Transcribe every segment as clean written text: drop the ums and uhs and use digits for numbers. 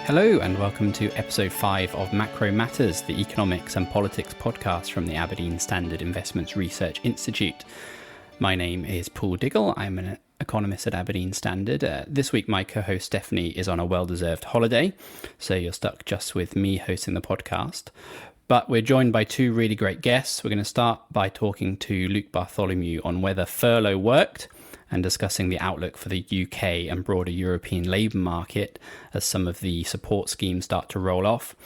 Hello and welcome to episode 5 of Macro Matters, the economics and politics podcast from the Aberdeen Standard Investments Research Institute. My name is Paul Diggle. I'm an economist at Aberdeen Standard. This week my co-host Stephanie is on a well-deserved holiday, so you're stuck just with me hosting the podcast. But we're joined by two really great guests. We're going to start by talking to Luke Bartholomew on whether furlough worked and discussing the outlook for the UK and broader European labour market as some of the support schemes start to roll off.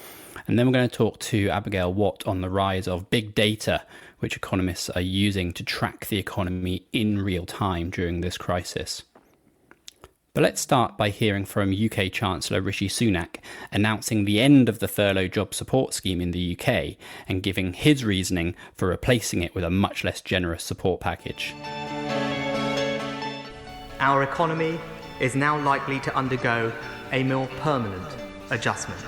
And then we're going to talk to Abigail Watt on the rise of big data, which economists are using to track the economy in real time during this crisis. But let's start by hearing from UK Chancellor Rishi Sunak announcing the end of the furlough job support scheme in the UK and giving his reasoning for replacing it with a much less generous support package. Our economy is now likely to undergo a more permanent adjustment.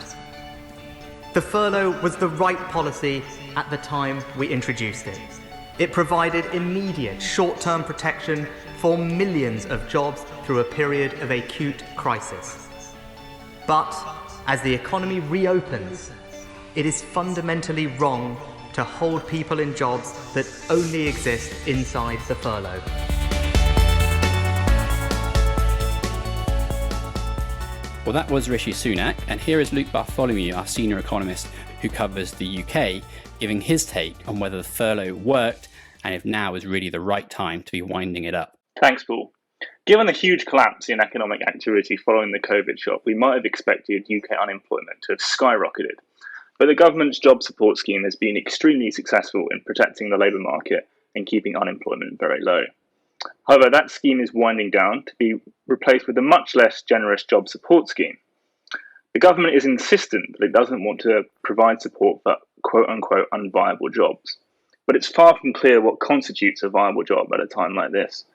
The furlough was the right policy at the time we introduced it. It provided immediate short-term protection for millions of jobs through a period of acute crisis. But as the economy reopens, it is fundamentally wrong to hold people in jobs that only exist inside the furlough. Well, that was Rishi Sunak, and here is Luke Bartholomew, our senior economist who covers the UK, giving his take on whether the furlough worked and if now is really the right time to be winding it up. Thanks, Paul. Given the huge collapse in economic activity following the COVID shock, we might have expected UK unemployment to have skyrocketed. But the government's job support scheme has been extremely successful in protecting the labour market and keeping unemployment very low. However, that scheme is winding down to be replaced with a much less generous job support scheme. The government is insistent that it doesn't want to provide support for quote-unquote unviable jobs. But it's far from clear what constitutes a viable job at a time like this.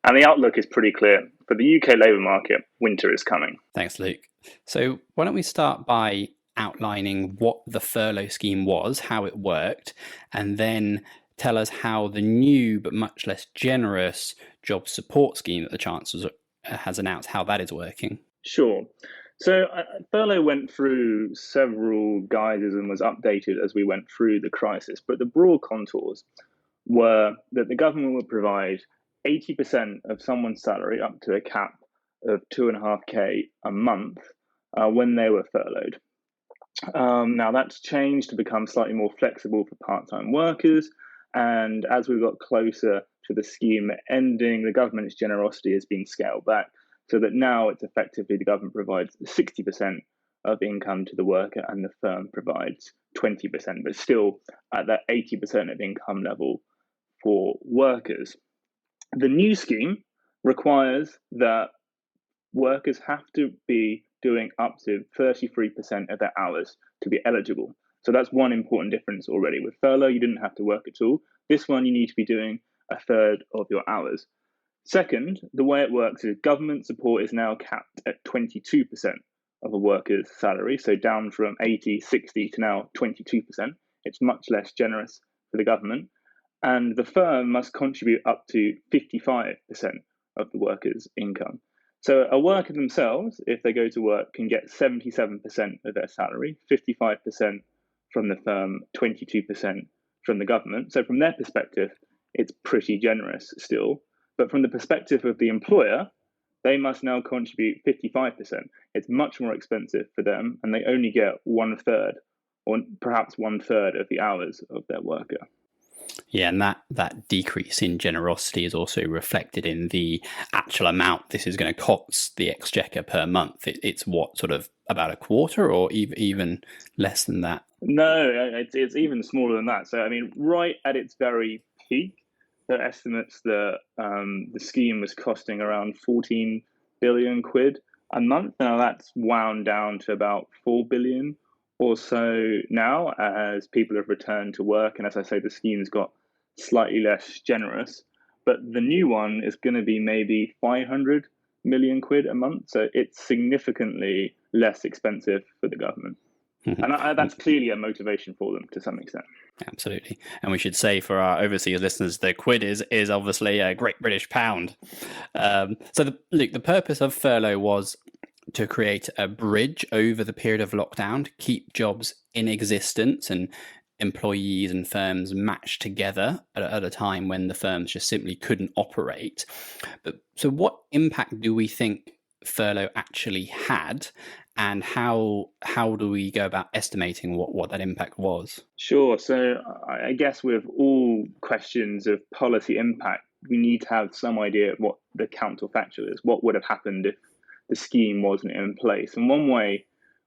And the outlook is pretty clear. For the UK labour market, winter is coming. Thanks, Luke. So why don't we start by outlining what the furlough scheme was, how it worked, and then tell us how the new but much less generous job support scheme that the Chancellor has announced, how that is working. Sure. So furlough went through several guises and was updated as we went through the crisis, but the broad contours were that the government would provide 80% of someone's salary up to a cap of 2.5k a month when they were furloughed. Now that's changed to become slightly more flexible for part-time workers. And as we got closer to the scheme ending, the government's generosity has been scaled back so that now it's effectively the government provides 60% of income to the worker and the firm provides 20%, but still at that 80% of income level for workers. The new scheme requires that workers have to be doing up to 33% of their hours to be eligible. So that's one important difference already. With furlough, you didn't have to work at all. This one, you need to be doing a third of your hours. Second, the way it works is government support is now capped at 22% of a worker's salary. So down from 80, 60 to now 22%. It's much less generous for the government. And the firm must contribute up to 55% of the worker's income. So a worker themselves, if they go to work, can get 77% of their salary, 55% from the firm, 22% from the government. So from their perspective, it's pretty generous still. But from the perspective of the employer, they must now contribute 55%. It's much more expensive for them, and they only get 1/3 or perhaps 1/3 of the hours of their worker. Yeah, and that decrease in generosity is also reflected in the actual amount this is going to cost the exchequer per month. It's what, sort of about a quarter or even less than that? No, it's even smaller than that. So, I mean, right at its very peak, the estimates that the scheme was costing around 14 billion quid a month. Now that's wound down to about 4 billion or so now as people have returned to work. And as I say, the scheme's got slightly less generous. But the new one is going to be maybe 500 million quid a month. So it's significantly less expensive for the government. And that's clearly a motivation for them to some extent. Absolutely. And we should say for our overseas listeners, the quid is obviously a Great British pound. Luke, the purpose of furlough was to create a bridge over the period of lockdown to keep jobs in existence and employees and firms matched together at a time when the firms just simply couldn't operate. But so what impact do we think furlough actually had, and how do we go about estimating what that impact was? Sure. So I guess with all questions of policy impact, we need to have some idea of what the counterfactual is. What would have happened if the scheme wasn't in place? And one way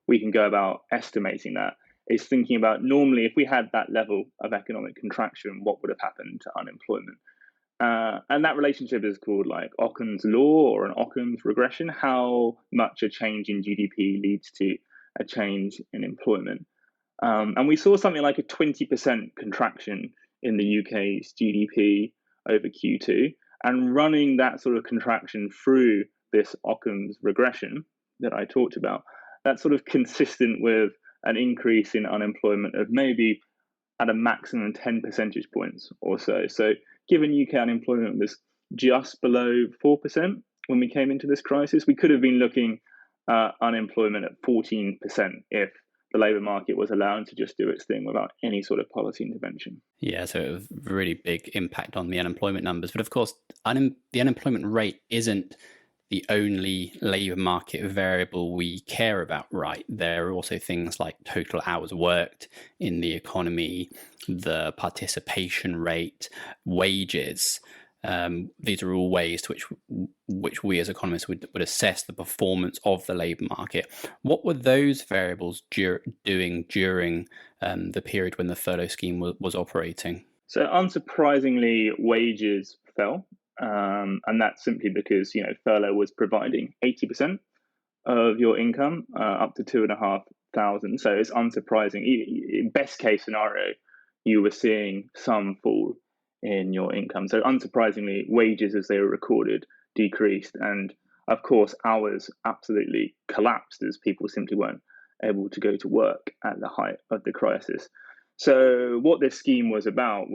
we can go about estimating that is thinking about, normally, if we had that level of economic contraction, what would have happened to unemployment? And that relationship is called like Occam's law or an Occam's regression, how much a change in GDP leads to a change in employment. And we saw something like a 20% contraction in the UK's GDP over Q2. And running that sort of contraction through this Occam's regression that I talked about, that's sort of consistent with an increase in unemployment of maybe at a maximum 10 percentage points or so. So given UK unemployment was just below 4% when we came into this crisis, we could have been looking at unemployment at 14% if the labour market was allowed to just do its thing without any sort of policy intervention. Yeah, so a really big impact on the unemployment numbers. But of course, the unemployment rate isn't the only labour market variable we care about, right? There are also things like total hours worked in the economy, the participation rate, wages. These are all ways to which we as economists would assess the performance of the labour market. What were those variables doing during the period when the furlough scheme was operating? So unsurprisingly, wages fell. And that's simply because, furlough was providing 80% of your income, up to 2,500. So it's unsurprising. In best case scenario, you were seeing some fall in your income. So unsurprisingly, wages as they were recorded decreased. And of course, hours absolutely collapsed as people simply weren't able to go to work at the height of the crisis. So what this scheme was about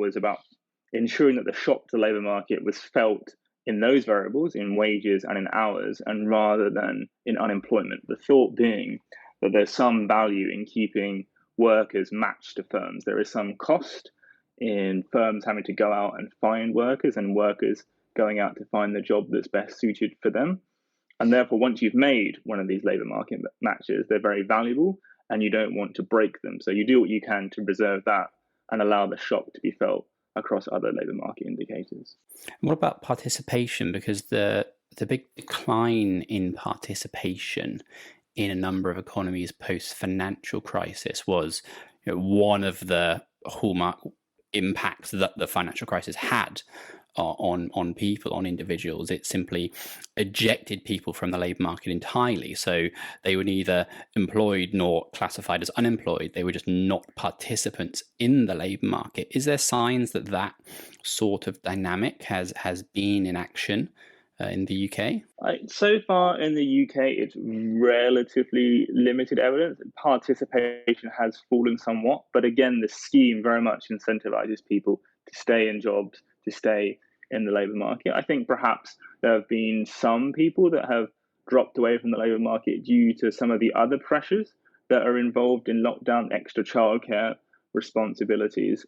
ensuring that the shock to the labour market was felt in those variables, in wages and in hours, and rather than in unemployment. The thought being that there's some value in keeping workers matched to firms. There is some cost in firms having to go out and find workers and workers going out to find the job that's best suited for them. And therefore, once you've made one of these labour market matches, they're very valuable and you don't want to break them. So you do what you can to preserve that and allow the shock to be felt across other labour market indicators. What about participation? Because the big decline in participation in a number of economies post-financial crisis was one of the hallmark impacts that the financial crisis had on people, on individuals. It simply ejected people from the labour market entirely. So they were neither employed nor classified as unemployed. They were just not participants in the labour market. Is there signs that sort of dynamic has been in action in the UK? So far in the UK, it's relatively limited evidence. Participation has fallen somewhat, but again, the scheme very much incentivizes people to stay in jobs, to stay in the labour market. I think perhaps there have been some people that have dropped away from the labour market due to some of the other pressures that are involved in lockdown, extra childcare responsibilities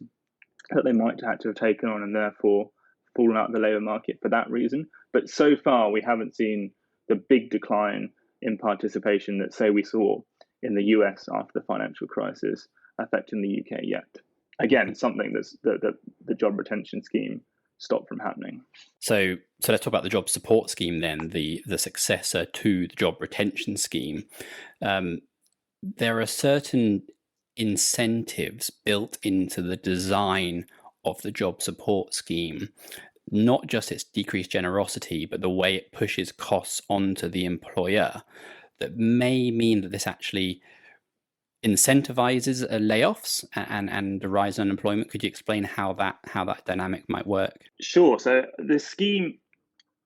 that they might have to have taken on and therefore fallen out of the labour market for that reason. But so far, we haven't seen the big decline in participation that, say, we saw in the US after the financial crisis affecting the UK yet. Again, something that's the job retention scheme stopped from happening. So let's talk about the job support scheme then, the successor to the job retention scheme. There are certain incentives built into the design of the job support scheme, not just its decreased generosity, but the way it pushes costs onto the employer, that may mean that this actually incentivizes layoffs and the rise in unemployment. Could you explain how that dynamic might work? Sure. So the scheme,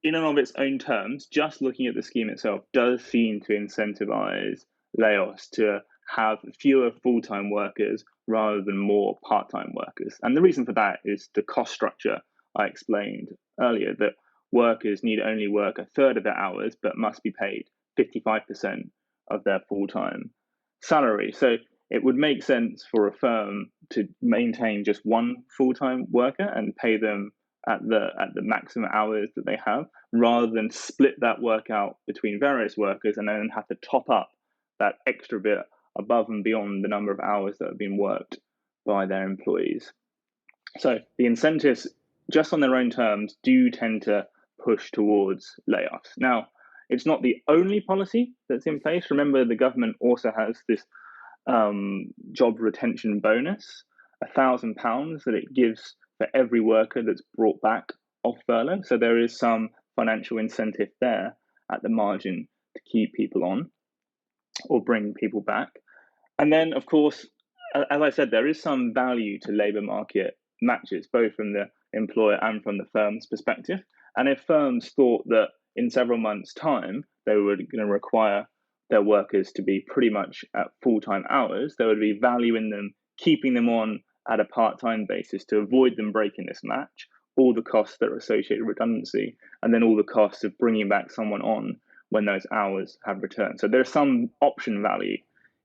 in and of its own terms, just looking at the scheme itself, does seem to incentivize layoffs, to have fewer full-time workers rather than more part-time workers. And the reason for that is the cost structure I explained earlier, that workers need only work a third of their hours but must be paid 55% of their full-time salary. So it would make sense for a firm to maintain just one full-time worker and pay them at the maximum hours that they have, rather than split that work out between various workers and then have to top up that extra bit above and beyond the number of hours that have been worked by their employees. So the incentives, just on their own terms, do tend to push towards layoffs. Now, it's not the only policy that's in place. Remember, the government also has this job retention bonus, £1,000 that it gives for every worker that's brought back off furlough. So there is some financial incentive there at the margin to keep people on or bring people back. And then, of course, as I said, there is some value to labour market matches, both from the employer and from the firm's perspective. And if firms thought that in several months' time they were going to require their workers to be pretty much at full-time hours, there would be value in them keeping them on at a part-time basis to avoid them breaking this match, all the costs that are associated with redundancy, and then all the costs of bringing back someone on when those hours have returned. So there's some option value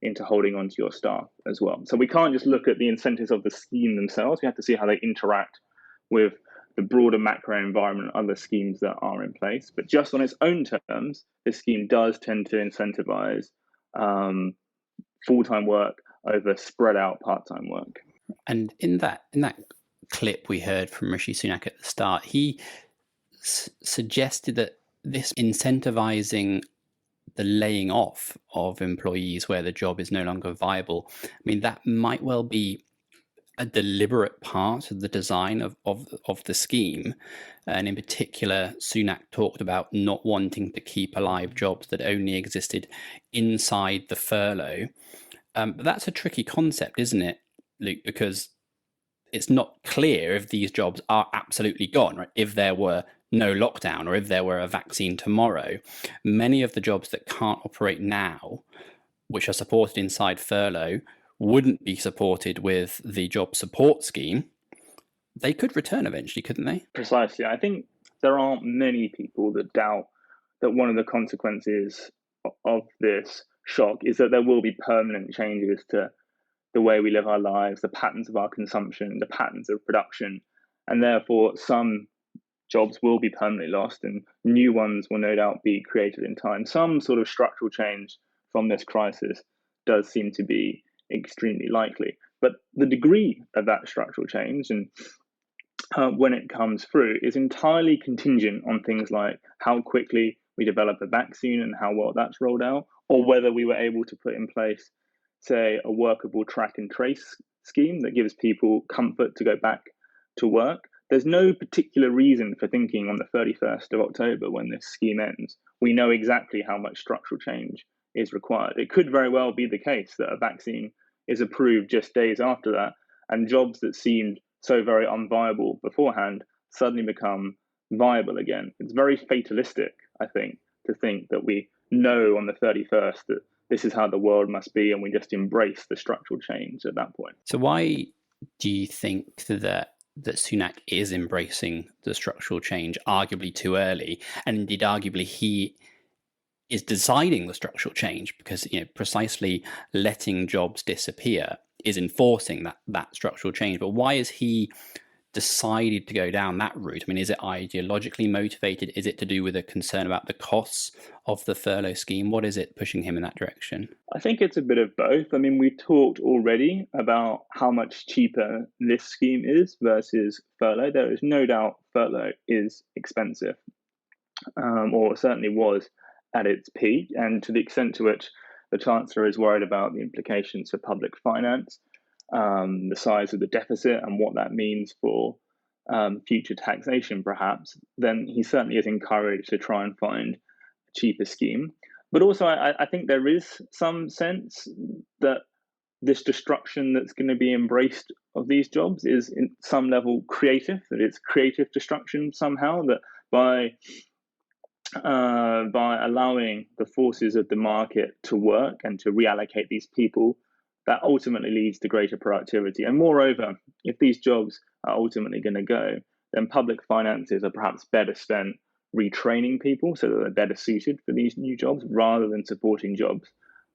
into holding on to your staff as well. So we can't just look at the incentives of the scheme themselves. We have to see how they interact with the broader macro environment and other schemes that are in place. But just on its own terms, this scheme does tend to incentivize full-time work over spread out part-time work. And in that clip we heard from Rishi Sunak at the start, he suggested that this incentivizing the laying off of employees where the job is no longer viable, I mean, that might well be a deliberate part of the design of the scheme. And in particular, Sunak talked about not wanting to keep alive jobs that only existed inside the furlough. But that's a tricky concept, isn't it, Luke? Because it's not clear if these jobs are absolutely gone, right? If there were no lockdown or if there were a vaccine tomorrow, many of the jobs that can't operate now, which are supported inside furlough, wouldn't be supported with the job support scheme. They could return eventually, couldn't they? Precisely. I think there aren't many people that doubt that one of the consequences of this shock is that there will be permanent changes to the way we live our lives, the patterns of our consumption, the patterns of production, and therefore some jobs will be permanently lost and new ones will no doubt be created in time. Some sort of structural change from this crisis does seem to be extremely likely. But the degree of that structural change and when it comes through is entirely contingent on things like how quickly we develop a vaccine and how well that's rolled out, or whether we were able to put in place, say, a workable track and trace scheme that gives people comfort to go back to work. There's no particular reason for thinking on the 31st of October when this scheme ends, we know exactly how much structural change is required. It could very well be the case that a vaccine is approved just days after that, and jobs that seemed so very unviable beforehand suddenly become viable again. It's very fatalistic, I think, to think that we know on the 31st that this is how the world must be and we just embrace the structural change at that point. So why do you think that Sunak is embracing the structural change arguably too early, and indeed arguably he is deciding the structural change because precisely letting jobs disappear is enforcing that structural change? But why has he decided to go down that route? I mean, is it ideologically motivated? Is it to do with a concern about the costs of the furlough scheme? What is it pushing him in that direction? I think it's a bit of both. I mean, we talked already about how much cheaper this scheme is versus furlough. There is no doubt furlough is expensive, or certainly was at its peak, and to the extent to which the Chancellor is worried about the implications for public finance, the size of the deficit and what that means for future taxation, perhaps, then he certainly is encouraged to try and find a cheaper scheme. But also, I think there is some sense that this destruction that's going to be embraced of these jobs is in some level creative, that it's creative destruction somehow, that by allowing the forces of the market to work and to reallocate these people, that ultimately leads to greater productivity. And moreover, if these jobs are ultimately going to go, then public finances are perhaps better spent retraining people so that they're better suited for these new jobs, rather than supporting jobs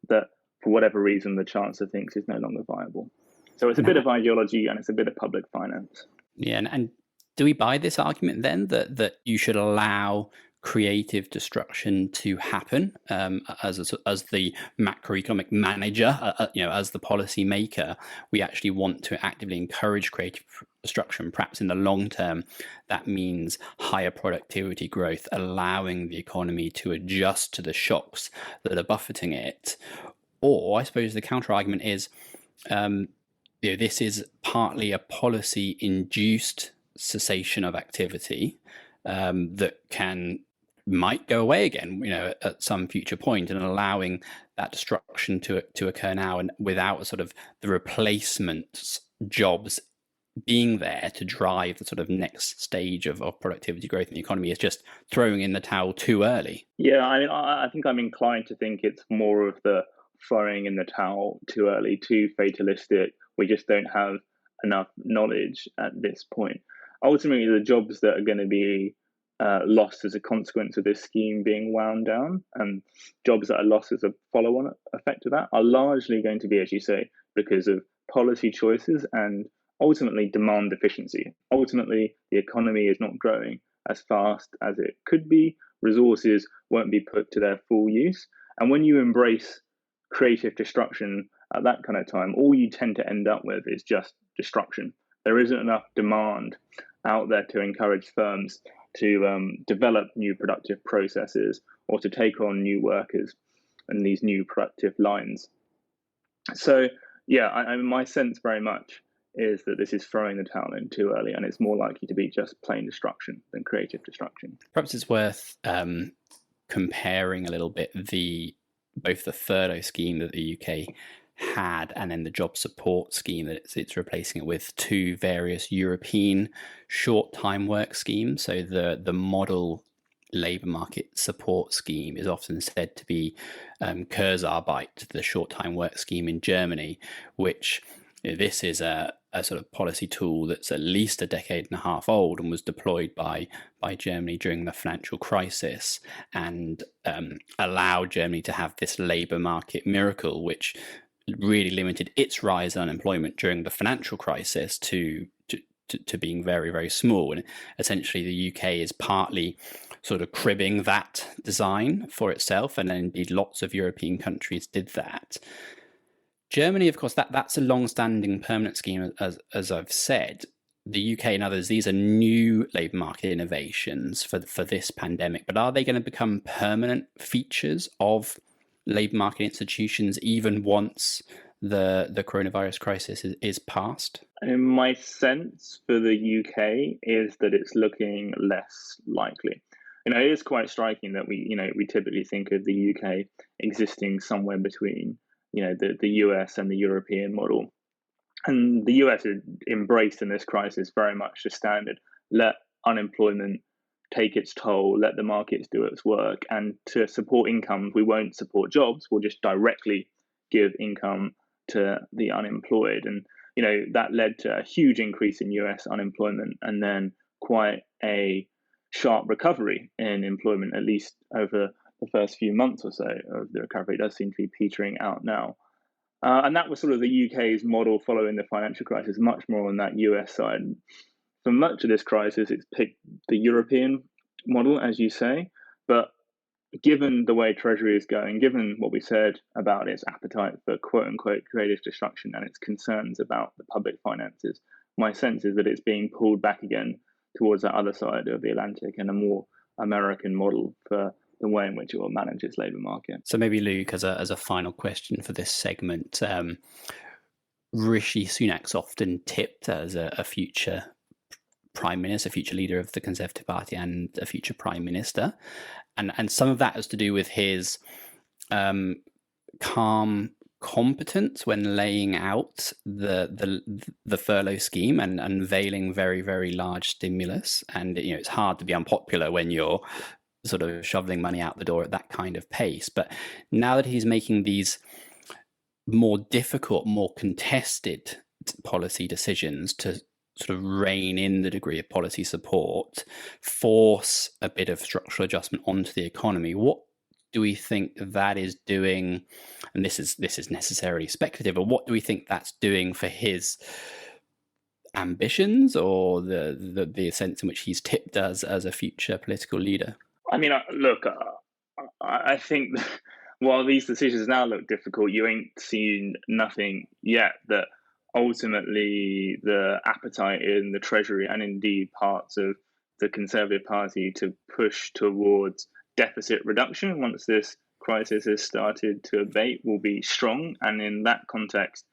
that, for whatever reason, the Chancellor thinks is no longer viable. So it's a bit of ideology and it's a bit of public finance. Yeah, and do we buy this argument then that you should allow creative destruction to happen as the macroeconomic manager, as the policy maker? We actually want to actively encourage creative destruction. Perhaps in the long term, that means higher productivity growth, allowing the economy to adjust to the shocks that are buffeting it. Or I suppose the counter argument is, this is partly a policy-induced cessation of activity that might go away again, at some future point, and allowing that destruction to occur now, and without a sort of the replacement jobs being there to drive the sort of next stage of productivity growth in the economy, is just throwing in the towel too early. Yeah, I mean, I think I'm inclined to think it's more of the throwing in the towel too early, too fatalistic. We just don't have enough knowledge at this point. Ultimately, the jobs that are going to be lost as a consequence of this scheme being wound down, and jobs that are lost as a follow-on effect of that, are largely going to be, as you say, because of policy choices and ultimately demand efficiency. Ultimately, the economy is not growing as fast as it could be. Resources won't be put to their full use. And when you embrace creative destruction at that kind of time, all you tend to end up with is just destruction. There isn't enough demand out there to encourage firms to develop new productive processes or to take on new workers and these new productive lines. So, yeah, my sense very much is that this is throwing the towel in too early, and it's more likely to be just plain destruction than creative destruction. Perhaps it's worth comparing a little bit both the furlough scheme that the UK had and then the job support scheme that it's replacing it with, two various European short time work schemes. So the model labour market support scheme is often said to be Kurzarbeit, the short time work scheme in Germany, which this is a sort of policy tool that's at least a decade and a half old and was deployed by Germany during the financial crisis, and allowed Germany to have this labour market miracle, which really limited its rise in unemployment during the financial crisis to being very, very small. And essentially the UK is partly sort of cribbing that design for itself, and then indeed lots of European countries did that. Germany, of course, that's a long-standing permanent scheme, as I've said. The UK and others, these are new labour market innovations for this pandemic, but are they going to become permanent features of labour market institutions even once the coronavirus crisis is past? My sense for the UK is that it's looking less likely. It is quite striking that we typically think of the UK existing somewhere between the US and the European model. And the US has embraced in this crisis very much the standard: let unemployment take its toll, let the markets do its work, and to support income, we won't support jobs, we'll just directly give income to the unemployed. And that led to a huge increase in US unemployment, and then quite a sharp recovery in employment, at least over the first few months or so of the recovery. It does seem to be petering out now. And that was sort of the UK's model following the financial crisis, much more on that US side. For much of this crisis, it's picked the European model, as you say. But given the way Treasury is going, given what we said about its appetite for quote-unquote creative destruction and its concerns about the public finances, my sense is that it's being pulled back again towards that other side of the Atlantic and a more American model for the way in which it will manage its labour market. So maybe, Luke, as a final question for this segment, Rishi Sunak's often tipped as a future prime minister, a future leader of the Conservative Party, and a future prime minister, and some of that has to do with his calm competence when laying out the furlough scheme and unveiling very, very large stimulus. And it's hard to be unpopular when you're sort of shoveling money out the door at that kind of pace. But now that he's making these more difficult, more contested policy decisions to sort of rein in the degree of policy support, force a bit of structural adjustment onto the economy. What do we think that is doing? And this is necessarily speculative, but what do we think that's doing for his ambitions, or the sense in which he's tipped as a future political leader? I mean, look, I think that while these decisions now look difficult, you ain't seen nothing yet that ultimately the appetite in the Treasury and indeed parts of the Conservative Party to push towards deficit reduction once this crisis has started to abate will be strong. And in that context,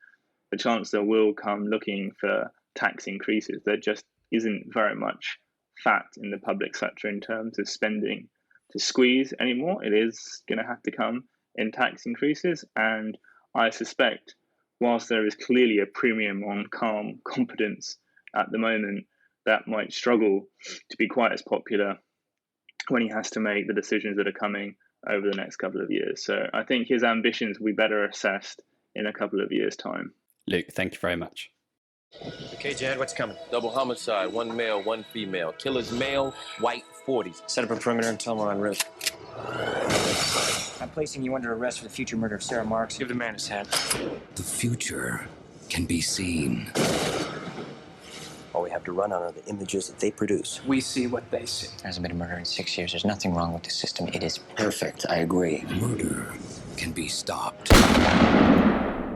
the Chancellor will come looking for tax increases. There just isn't very much fat in the public sector in terms of spending to squeeze anymore. It is going to have to come in tax increases. And I suspect, whilst there is clearly a premium on calm competence at the moment, that might struggle to be quite as popular when he has to make the decisions that are coming over the next couple of years. So I think his ambitions will be better assessed in a couple of years' time. Luke, thank you very much. Okay, Jad, what's coming? Double homicide, 1 male, 1 female. Killer's male, white, 40s. Set up a perimeter and tell him we're en route. I'm placing you under arrest for the future murder of Sarah Marks. Give the man his hat. The future can be seen. All we have to run on are the images that they produce. We see what they see. There hasn't been a murder in 6 years. There's nothing wrong with the system. It is Perfect, I agree. Murder can be stopped.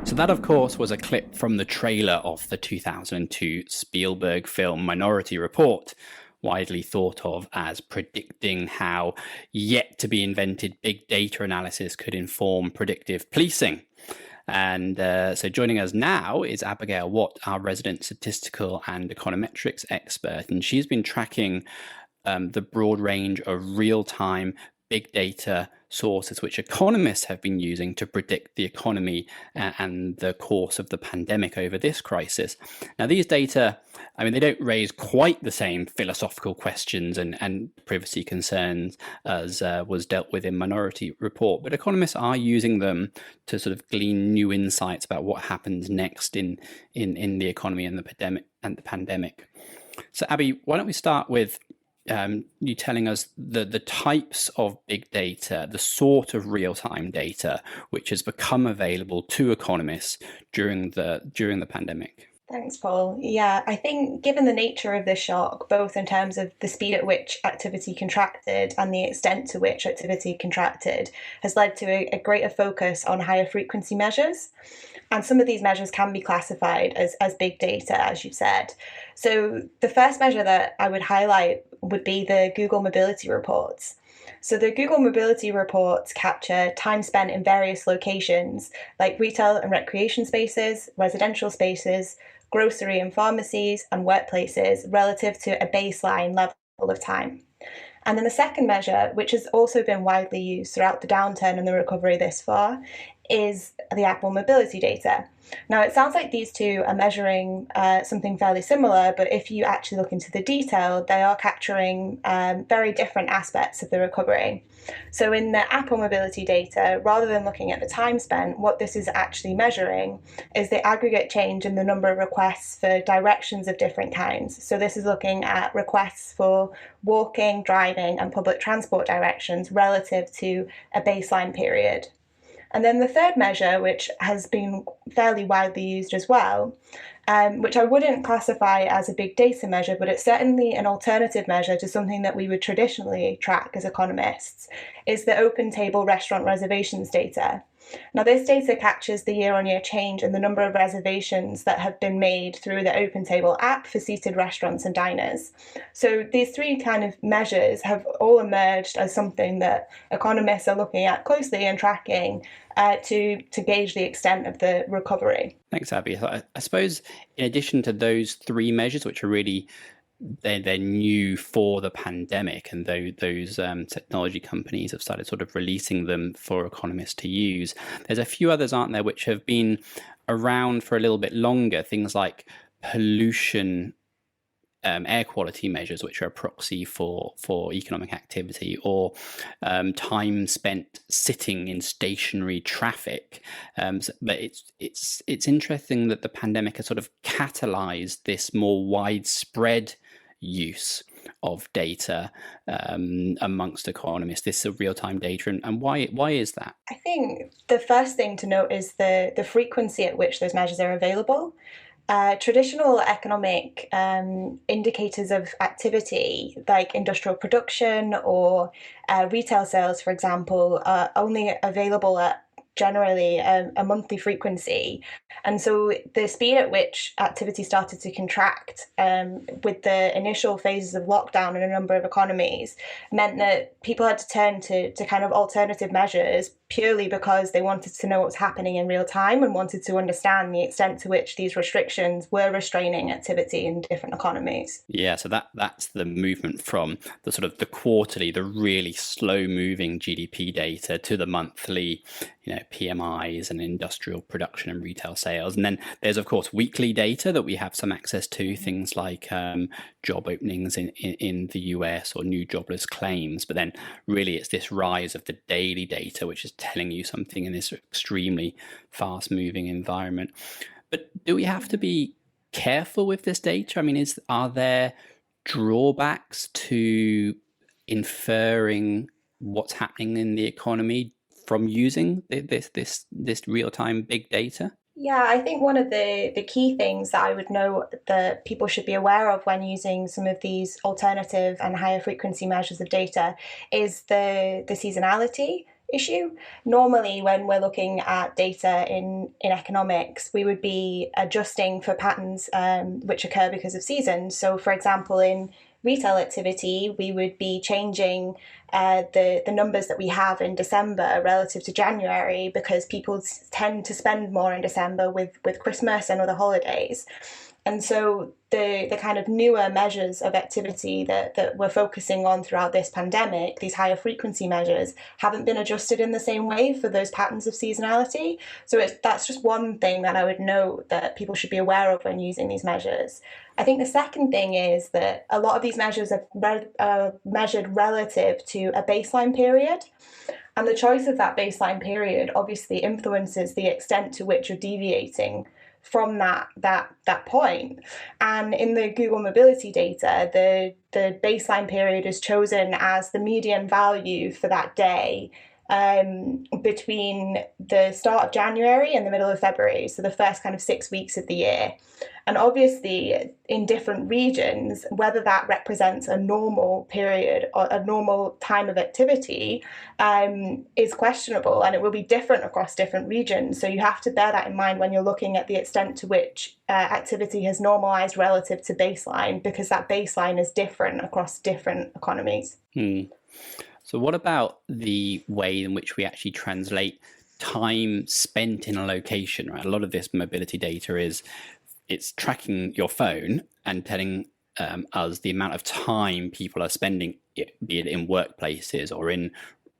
So that, of course, was a clip from the trailer of the 2002 Spielberg film Minority Report, widely thought of as predicting how yet-to-be-invented big data analysis could inform predictive policing. And so joining us now is Abigail Watt, our resident statistical and econometrics expert, and she's been tracking the broad range of real-time big data sources which economists have been using to predict the economy and the course of the pandemic over this crisis. Now, these data, I mean, they don't raise quite the same philosophical questions and privacy concerns as was dealt with in Minority Report, but economists are using them to sort of glean new insights about what happens next in the economy and the pandemic. So, Abby, why don't we start with you telling us the types of big data, the sort of real-time data which has become available to economists during the pandemic. Thanks, Paul. Yeah, I think given the nature of this shock, both in terms of the speed at which activity contracted and the extent to which activity contracted, has led to a greater focus on higher frequency measures. And some of these measures can be classified as big data, as you said. So the first measure that I would highlight would be the Google Mobility Reports. So the Google Mobility Reports capture time spent in various locations like retail and recreation spaces, residential spaces, grocery and pharmacies, and workplaces relative to a baseline level of time. And then the second measure, which has also been widely used throughout the downturn and the recovery this far, is the Apple mobility data. Now, it sounds like these two are measuring something fairly similar, but if you actually look into the detail, they are capturing very different aspects of the recovery. So in the Apple mobility data, rather than looking at the time spent, what this is actually measuring is the aggregate change in the number of requests for directions of different kinds. So this is looking at requests for walking, driving, and public transport directions relative to a baseline period. And then the third measure, which has been fairly widely used as well, which I wouldn't classify as a big data measure, but it's certainly an alternative measure to something that we would traditionally track as economists, is the open table restaurant reservations data. Now, this data captures the year-on-year change in the number of reservations that have been made through the OpenTable app for seated restaurants and diners. So these three kind of measures have all emerged as something that economists are looking at closely and tracking to gauge the extent of the recovery. Thanks, Abby. I suppose in addition to those three measures, which are really they're new for the pandemic, and those technology companies have started sort of releasing them for economists to use. There's a few others, aren't there, which have been around for a little bit longer. Things like pollution air quality measures, which are a proxy for economic activity, or time spent sitting in stationary traffic. But it's interesting that the pandemic has sort of catalyzed this more widespread use of data amongst economists, this real-time data, and why is that? I think the first thing to note is the frequency at which those measures are available. Traditional economic indicators of activity, like industrial production or retail sales, for example, are only available at generally a monthly frequency. And so the speed at which activity started to contract with the initial phases of lockdown in a number of economies meant that people had to turn to kind of alternative measures purely because they wanted to know what was happening in real time and wanted to understand the extent to which these restrictions were restraining activity in different economies. Yeah, so that's the movement from the sort of the quarterly, the really slow moving GDP data, to the monthly, PMIs and industrial production and retail sales. And then there's, of course, weekly data that we have some access to, things like job openings in the US or new jobless claims. But then really it's this rise of the daily data, which is telling you something in this extremely fast moving environment. But do we have to be careful with this data? I mean, are there drawbacks to inferring what's happening in the economy from using this real-time big data? Yeah, I think one of the key things that I would note that people should be aware of when using some of these alternative and higher frequency measures of data is the seasonality issue. Normally, when we're looking at data in economics, we would be adjusting for patterns which occur because of seasons. So, for example, in retail activity, we would be changing the numbers that we have in December relative to January because people tend to spend more in December with Christmas and other holidays. And so the kind of newer measures of activity that we're focusing on throughout this pandemic, these higher frequency measures, haven't been adjusted in the same way for those patterns of seasonality. So that's just one thing that I would note that people should be aware of when using these measures. I think the second thing is that a lot of these measures are measured relative to a baseline period. And the choice of that baseline period obviously influences the extent to which you're deviating from that point. And in the Google mobility data, the baseline period is chosen as the median value for that day between the start of January and the middle of February, so the first kind of 6 weeks of the year. And obviously, in different regions, whether that represents a normal period or a normal time of activity is questionable, and it will be different across different regions. So you have to bear that in mind when you're looking at the extent to which activity has normalized relative to baseline, because that baseline is different across different economies. So what about the way in which we actually translate time spent in a location, right? A lot of this mobility data it's tracking your phone and telling us the amount of time people are spending, be it in workplaces or in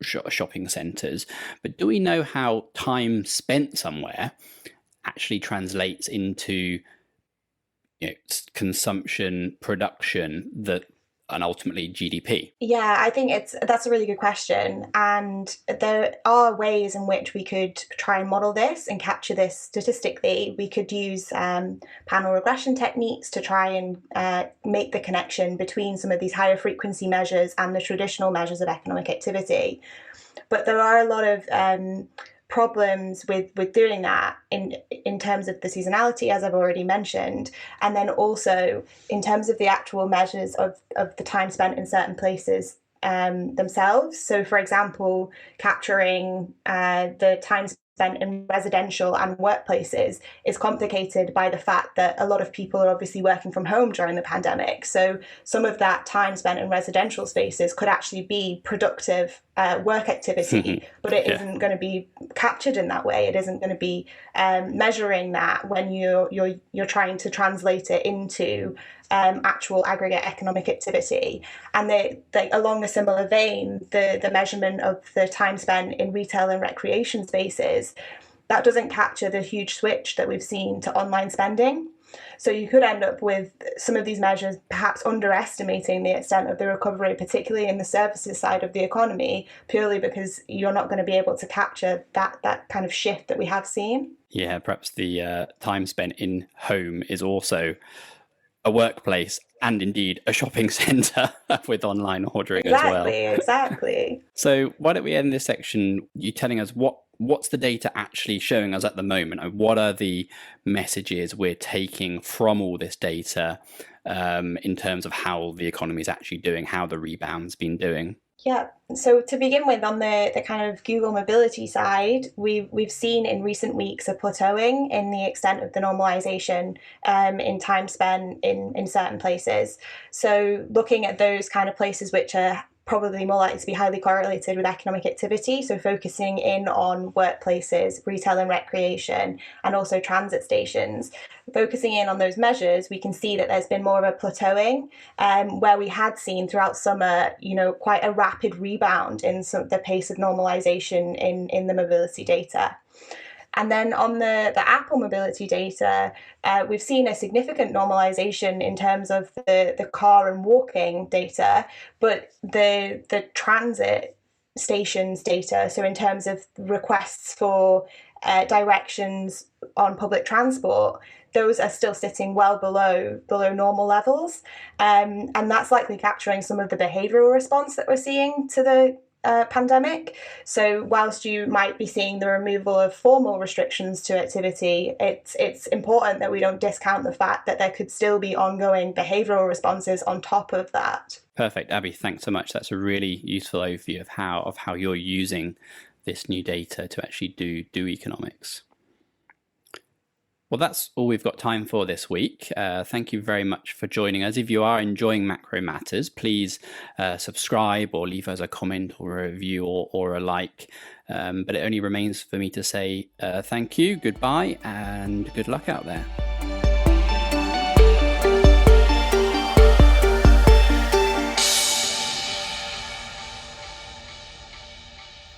shopping centres. But do we know how time spent somewhere actually translates into consumption, production, and ultimately GDP? Yeah, I think that's a really good question. And there are ways in which we could try and model this and capture this statistically. We could use panel regression techniques to try and make the connection between some of these higher frequency measures and the traditional measures of economic activity. But there are a lot of problems with doing that in terms of the seasonality, as I've already mentioned, and then also in terms of the actual measures of the time spent in certain places themselves. So, for example, capturing the time spent in residential and workplaces is complicated by the fact that a lot of people are obviously working from home during the pandemic. So some of that time spent in residential spaces could actually be productive work activity, but it isn't going to be captured in that way. It isn't going to be measuring that when you're trying to translate it into actual aggregate economic activity. And along a similar vein, the measurement of the time spent in retail and recreation spaces, that doesn't capture the huge switch that we've seen to online spending. So you could end up with some of these measures perhaps underestimating the extent of the recovery, particularly in the services side of the economy, purely because you're not going to be able to capture that kind of shift that we have seen. Yeah, perhaps the time spent in home is also a workplace and indeed a shopping centre with online ordering as well. Exactly. So why don't we end this section, you telling us what's the data actually showing us at the moment? And what are the messages we're taking from all this data in terms of how the economy is actually doing, how the rebound's been doing? Yeah, so to begin with, on the kind of Google mobility side, we've seen in recent weeks a plateauing in the extent of the normalization in time spent in certain places. So looking at those kind of places which are probably more likely to be highly correlated with economic activity, so focusing in on workplaces, retail and recreation, and also transit stations. Focusing in on those measures, we can see that there's been more of a plateauing, where we had seen throughout summer, quite a rapid rebound in the pace of normalization in the mobility data. And then on the Apple mobility data, we've seen a significant normalization in terms of the car and walking data, but the transit stations data, so in terms of requests for directions on public transport, those are still sitting well below normal levels. And that's likely capturing some of the behavioural response that we're seeing to the pandemic. So whilst you might be seeing the removal of formal restrictions to activity, it's important that we don't discount the fact that there could still be ongoing behavioural responses on top of that. Perfect, Abby. Thanks so much. That's a really useful overview of how you're using this new data to actually do economics. Well, that's all we've got time for this week. Thank you very much for joining us. If you are enjoying Macro Matters, please subscribe or leave us a comment or a review or a like. But it only remains for me to say thank you, goodbye, and good luck out there.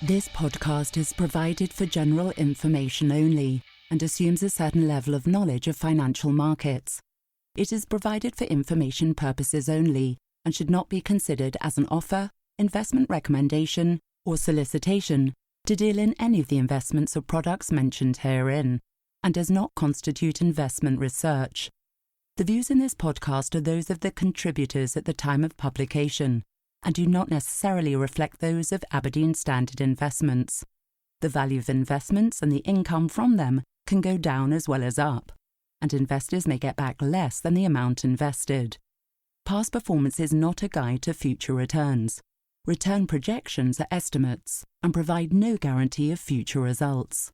This podcast is provided for general information only and assumes a certain level of knowledge of financial markets. It is provided for information purposes only and should not be considered as an offer, investment recommendation, or solicitation to deal in any of the investments or products mentioned herein, and does not constitute investment research. The views in this podcast are those of the contributors at the time of publication and do not necessarily reflect those of Aberdeen Standard Investments. The value of investments and the income from them can go down as well as up, and investors may get back less than the amount invested. Past performance is not a guide to future returns. Return projections are estimates and provide no guarantee of future results.